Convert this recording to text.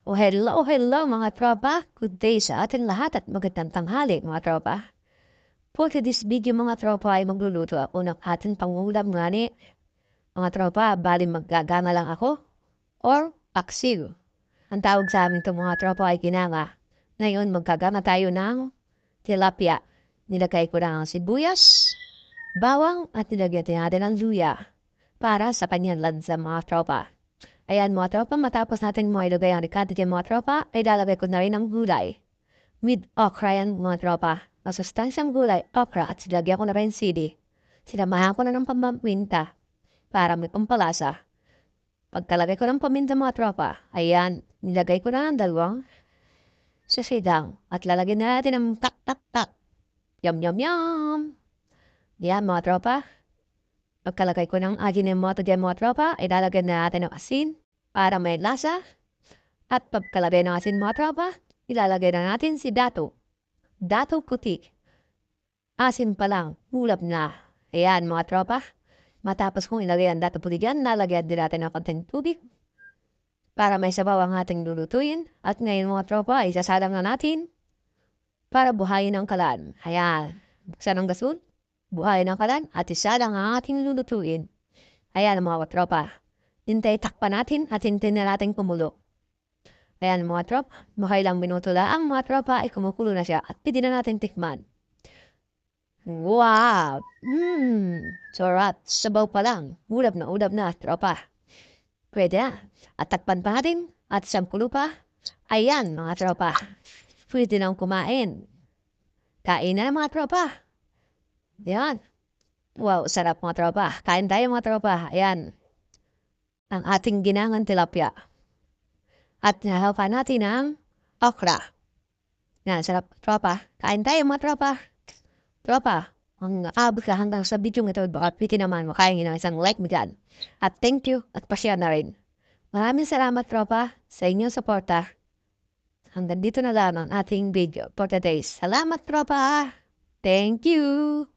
Hello mga tropa. Good day sa ating lahat at magandang tanghali mga tropa. For this video mga tropa ay magluluto ako ng ating pangulam ngani. Mga tropa, bali maggagama lang ako or paksiw. Ang tawag sa amin itong mga tropa ay kinanga. Ngayon magkagama tayo ng tilapia. Nilagay ko na ang sibuyas, bawang at nilagyan natin ng luya para sa kanyang lansa mga tropa. Ayan mga tropa, matapos natin mo ilagay ang ricado dyan mga tropa, ay lalagay ko na rin ang gulay. With okra yan mga tropa. Masustansyang gulay, okra at silagyan ko na rin sili. Sinamahan ko na ng pamaminta para may pampalasa. Pagkalagay ko ng paminta mga tropa, ayan, nilagay ko na ang dalawang sasidang at lalagyan natin ng tak tak tak. Yum yum yum! Yan mga tropa. Pagkalagay ko ng Ajinomoto dyan mga tropa, ay lalagyan na natin ng asin para may lasa. At pagkalagay ng asin mga tropa, ilalagay na natin si Dato. Dato puti. Asin pa lang, ulap na. Ayan mga tropa. Matapos kong ilagay ang Dato puti dyan, nalagyan din natin ng konting tubig para may sabaw ang ating lulutuin. At ngayon mga tropa, isasalang na natin para buhayin ang kalan. Ayan. Buksan ang gasol. Buhayin ang kalan at isalang ang ating lulutuin. Ayan mga tropa. Hintay takpan natin at hintayin na natin kumulo. Ayan mga tropa, makailang minuto lang mga tropa ay kumukulo na siya at pwede na natin tikman. Wow! Sarap. Sabaw pa lang. Ulap na tropa. Pwede na. At takpan pa natin at sampulo pa. Ayan mga tropa. Pwede nang kumain. Kain na mga tropa. Ayan. Wow, sarap mga tropa. Kain tayo mga tropa. Ayan. Ang ating ginangan tilapia. At nahapan natin ang okra. Yan, sarap tropa. Kain tayo mga tropa. Tropa, ang abot ka hanggang sa video ito, baka pwede naman makain ng isang like mo dyan. At thank you at pa-share na rin. Maraming salamat tropa sa inyong suporta. Hanggang dito na lang ang ating video for today. Salamat tropa! Thank you!